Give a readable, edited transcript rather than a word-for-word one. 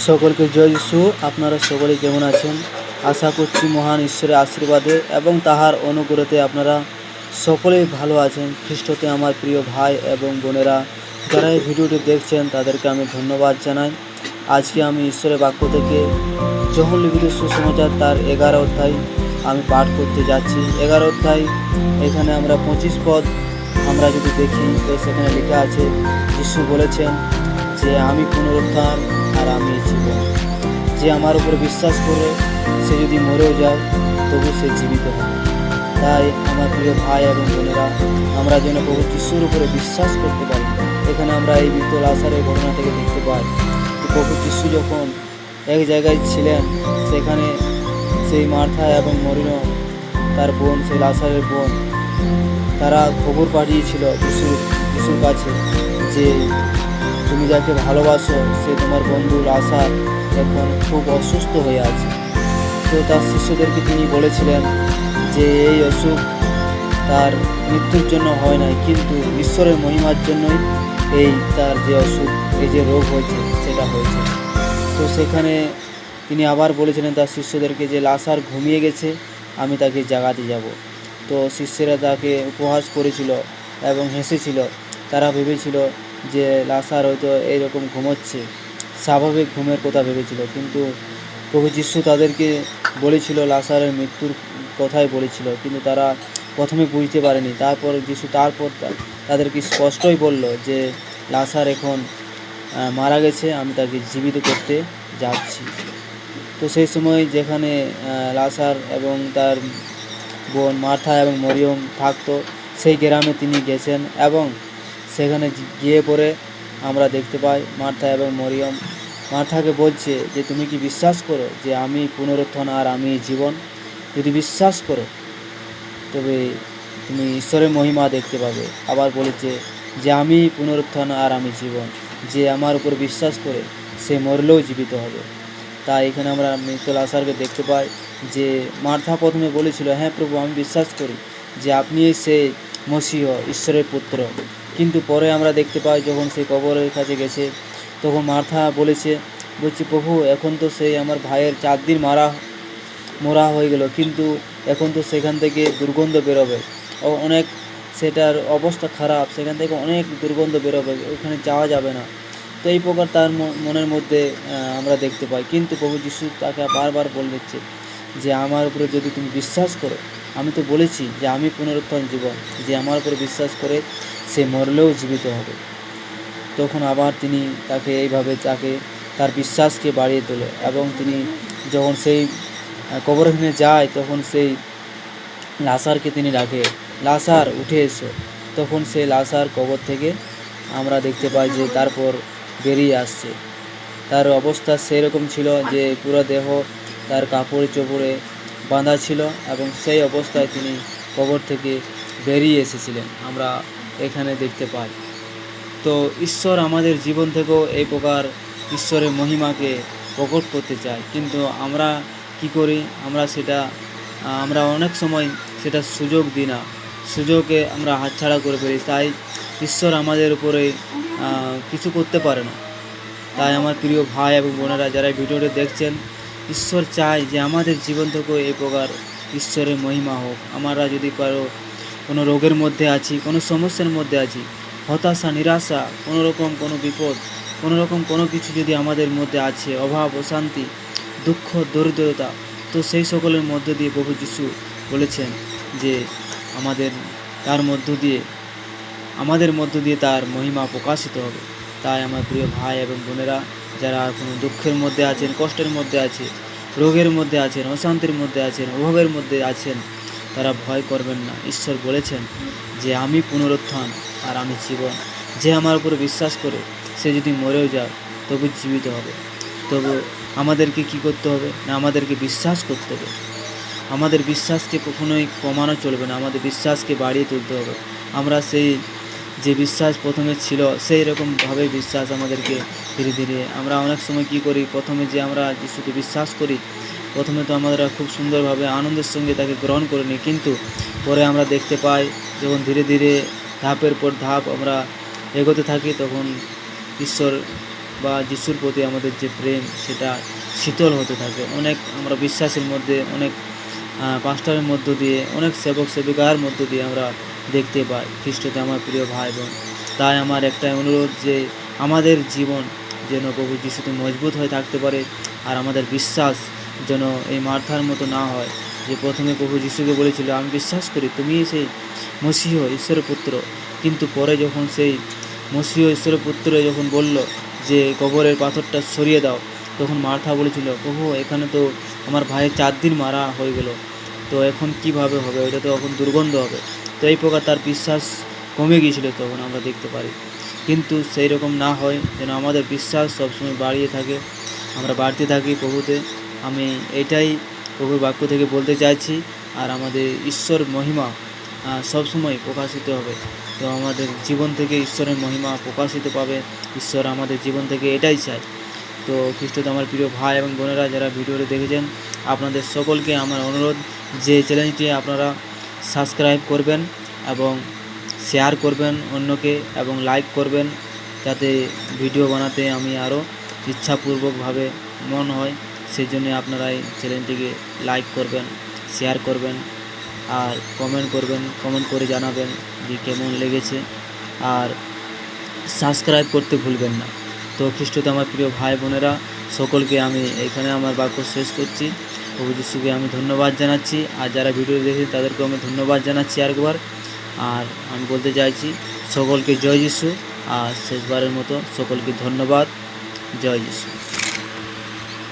সকলকে জয় যিশু। আপনারা সকলে কেমন আছেন? আশা করছি মহান ঈশ্বরের আশীর্বাদে এবং তাহার অনুগ্রহতে আপনারা সকলেই ভালো আছেন। খ্রিস্টতে আমার প্রিয় ভাই এবং বোনেরা যারা এই ভিডিওটি দেখছেন তাদেরকে আমি ধন্যবাদ জানাই। আজকে আমি ঈশ্বরের বাক্য থেকে যোহন লিখিত সুসমাচার তার 11 অধ্যায় আমি পাঠ করতে যাচ্ছি। 11 অধ্যায় এখানে আমরা 25 পদ আমরা যদি দেখি তো সেখানে লেখা আছে, যিশু বলেছেন যে আমি পুনরুত্থান আর আমি জীবন। যে আমার উপর বিশ্বাস করে সে যদি মরেও যায় তবু সে জীবিত হবে। তাই আমার প্রিয় ভাই এবং বোনেরা, আমরা যেন প্রভু যিশুর উপরে বিশ্বাস করতে পারি। এখানে আমরা এই মৃত লাজারের ঘটনা থেকে দেখতে পাই যে প্রভু যিশু যখন এক জায়গায় ছিলেন, সেখানে সেই মার্থা এবং মরিয়ম তার বোন, সেই লাজারের বোন, তারা খবর পাঠিয়েছিল যিশুর কাছে যে তুমি যাকে ভালোবাসো সে তোমার বন্ধু লাজার এখন খুব অসুস্থ হয়ে আছে। তো তার শিষ্যদেরকে তিনি বলেছিলেন যে এই অসুখ তার মৃত্যুর জন্য হয় নাই, কিন্তু ঈশ্বরের মহিমার জন্যই এই তার যে অসুখ, এই যে রোগ হয়েছে সেটা হয়েছে। তো সেখানে তিনি আবার বলেছিলেন তার শিষ্যদেরকে যে লাজার ঘুমিয়ে গেছে, আমি তাকে জাগাতে যাব। তো শিষ্যরা তাকে উপহাস করেছিল এবং হেসেছিল। তারা ভেবেছিল যে লাজার হয়তো এইরকম ঘুমোচ্ছে, স্বাভাবিক ঘুমের কথা ভেবেছিল, কিন্তু প্রভু যিশু তাদেরকে বলেছিল লাজারের মৃত্যুর কথাই বলেছিল, কিন্তু তারা প্রথমে বুঝতে পারেনি। তারপর যিশু তাদেরকে স্পষ্টই বলল যে লাজার এখন মারা গেছে, আমি তাকে জীবিত করতে যাচ্ছি। তো সেই সময় যেখানে লাজার এবং তার বোন মার্থা এবং মরিয়ম থাকতো, সেই গ্রামে তিনি গেছেন এবং সেখানে গিয়ে পরে আমরা দেখতে পাই মার্থা এবং মরিয়ম মার্থাকে বলছে যে তুমি কি বিশ্বাস করো যে আমি পুনরুত্থান আর আমি জীবন? যদি বিশ্বাস করো তবে তুমি ঈশ্বরের মহিমা দেখতে পাবে। আবার বলেছে যে আমি পুনরুত্থান আর আমি জীবন, যে আমার উপর বিশ্বাস করে সে মরলেও জীবিত হবে। তাই এখানে আমরা মৃত লাজারকে দেখতে পাই যে মার্থা প্রথমে বলেছিল, হ্যাঁ প্রভু, আমি বিশ্বাস করি যে আপনি সেই মসিহ, ঈশ্বরের পুত্র। কিন্তু পরে আমরা দেখতে পাই যখন সে কবরের কাছে গেছে, তখন মার্থা বলছে প্রভু, এখন তো সেই আমার ভাইয়ের 4 দিন মরা হয়ে গেল, কিন্তু এখন তো সেখান থেকে দুর্গন্ধ বেরোবে, অনেক সেটার অবস্থা খারাপ, সেখান থেকে অনেক দুর্গন্ধ বেরোবে, ওখানে যাওয়া যাবে না। তো এই প্রকার তার মনের মধ্যে আমরা দেখতে পাই। কিন্তু প্রভু যিশু তাকে বারবার বলে দিচ্ছে যে আমার উপরে যদি তুমি বিশ্বাস করো, আমি তো বলেছি যে আমি পুনরুত্থান জীবন, যে আমার উপরে বিশ্বাস করে সে মরলেও জীবিত হবে। তখন আবার তিনি তাকে এইভাবে তার বিশ্বাসকে বাড়িয়ে তোলে এবং তিনি যখন সেই কবরখানে যায় তখন সেই লাজারকে তিনি ডাকে, লাজার উঠে এসো। তখন সেই লাজার কবর থেকে আমরা দেখতে পাই যে তারপর বেরিয়ে আসছে। তার অবস্থা সেই রকম ছিল যে পুরো দেহ তার কাপড় চোপড়ে বাঁধা ছিল এবং সেই অবস্থায় তিনি কবর থেকে বেরিয়ে এসেছিলেন, আমরা এখানে দেখতে পাই। তো ঈশ্বর আমাদের জীবন থেকেও এই প্রকার ঈশ্বরের মহিমাকে প্রকট করতে চায়, কিন্তু আমরা কি করি? আমরা অনেক সময় সেটা সুযোগ দিই না, সুযোগে আমরা হাতছাড়া করে ফেলি। তাই ঈশ্বর আমাদের উপরে কিছু করতে পারে না। তাই আমার প্রিয় ভাই এবং বোনেরা যারা ভিডিওটি দেখছেন, ঈশ্বর চায় যে আমাদের জীবন থেকেও এই প্রকার ঈশ্বরের মহিমা হোক। আমরা যদি কোনো রোগের মধ্যে আছি, কোনো সমস্যার মধ্যে আছি, হতাশা, নিরাশা, কোনো বিপদ, কোনো কিছু যদি আমাদের মধ্যে আছে, অভাব, অশান্তি, দুঃখ, দরিদ্রতা, তো সেই সকলের মধ্য দিয়ে প্রভু যিশু বলেছেন যে আমাদের মধ্য দিয়ে তার মহিমা প্রকাশিত হবে। তাই আমার প্রিয় ভাই এবং বোনেরা যারা কোনো দুঃখের মধ্যে আছেন, কষ্টের মধ্যে আছে, রোগের মধ্যে আছেন, অশান্তির মধ্যে আছেন, অভাবের মধ্যে আছেন, তারা ভয় করবেন না। ঈশ্বর বলেছেন যে আমি পুনরুত্থান আর আমি জীবন, যে আমার উপর বিশ্বাস করে সে যদি মরেও যায় তবু জীবিত হবে। তবু আমাদেরকে কি করতে হবে না, আমাদেরকে বিশ্বাস করতে হবে। আমাদের বিশ্বাসকে কখনোই কমানো চলবে না, আমাদের বিশ্বাসকে বাড়িয়ে তুলতে হবে। আমরা সেই যে বিশ্বাস প্রথমে ছিল সেই রকমভাবে বিশ্বাস আমাদেরকে ধীরে ধীরে, আমরা অনেক সময় কি করি, প্রথমে যে আমরা যিশুকে বিশ্বাস করি, প্রথমে তো আমরা খুব সুন্দরভাবে আনন্দের সঙ্গে তাকে গ্রহণ করে নিই, কিন্তু পরে আমরা দেখতে পাই যখন ধীরে ধীরে ধাপের পর ধাপ আমরা এগোতে থাকি, তখন ঈশ্বর বা যিশুর প্রতি আমাদের যে প্রেম সেটা শীতল হতে থাকে। অনেক আমরা বিশ্বাসের মধ্যে, অনেক পাস্টরের মধ্য দিয়ে, অনেক সেবক সেবিকার মধ্য দিয়ে আমরা দেখতে পাই খ্রিস্টতে আমার প্রিয় ভাই বোন। তাই আমার একটাই অনুরোধ যে আমাদের জীবন যেন প্রভু যিশুতে মজবুত হয়ে থাকতে পারে, আর আমাদের বিশ্বাস যেন এই মার্থার মতো না হয়, যে প্রথমে প্রভু যিশুকে বলেছিল আমি বিশ্বাস করি তুমি সেই মসীহ ঈশ্বরের পুত্র, কিন্তু পরে যখন সেই মসীহ ঈশ্বরের পুত্র যখন বলল যে কবরের পাথরটা সরিয়ে দাও, তখন মার্থা বলেছিল প্রভু এখানে তো আমার ভাইয়ের 4 দিন মারা হয়ে গেল, তো এখন কিভাবে হবে, ওইটা তো এখন দুর্গন্ধ হবে। তো এই প্রকার তার বিশ্বাস কমে গিয়েছিল তখন আমরা দেখতে পারি। কিন্তু সেই রকম না হয়, যেন আমাদের বিশ্বাস সবসময় বাড়িয়ে থাকে, আমরা বাড়তে থাকি প্রভুতে। আমি এইটাই প্রভুর বাক্য থেকে বলতে চাইছি। আর আমাদের ঈশ্বর মহিমা সবসময় প্রকাশিত হবে। তো আমাদের জীবন থেকে ঈশ্বরের মহিমা প্রকাশিত পাবে, ঈশ্বর আমাদের জীবন থেকে এটাই চাই। তো খ্রিস্টতে আমার প্রিয় ভাই এবং বোনেরা যারা ভিডিওটি দেখেছেন, আপনাদের সকলকে আমার অনুরোধ যে চ্যানেলটি আপনারা সাবস্ক্রাইব করবেন এবং শেয়ার করবেন অন্যকে, এবং লাইক করবেন, যাতে ভিডিও বানাতে আমি আরও ইচ্ছাপূর্বকভাবে মন হয়। সেই জন্য আপনারা এই চ্যানেলটিকে লাইক করবেন, শেয়ার করবেন আর কমেন্ট করবেন, কমেন্ট করে জানাবেন যে কেমন লেগেছে, আর সাবস্ক্রাইব করতে ভুলবেন না। তো খ্রিস্টতে আমার প্রিয় ভাই বোনেরা সকলকে আমি এখানে আমার বাক্য শেষ করছি। প্রভু যিশুকে আমি ধন্যবাদ জানাচ্ছি, আর যারা ভিডিও দেখে তাদেরকেও আমি ধন্যবাদ জানাচ্ছি আরেকবার। আর আমি বলতে চাইছি সকলকে জয় যিশু, আর শেষবারের মতো সকলকে ধন্যবাদ। জয় যিশু।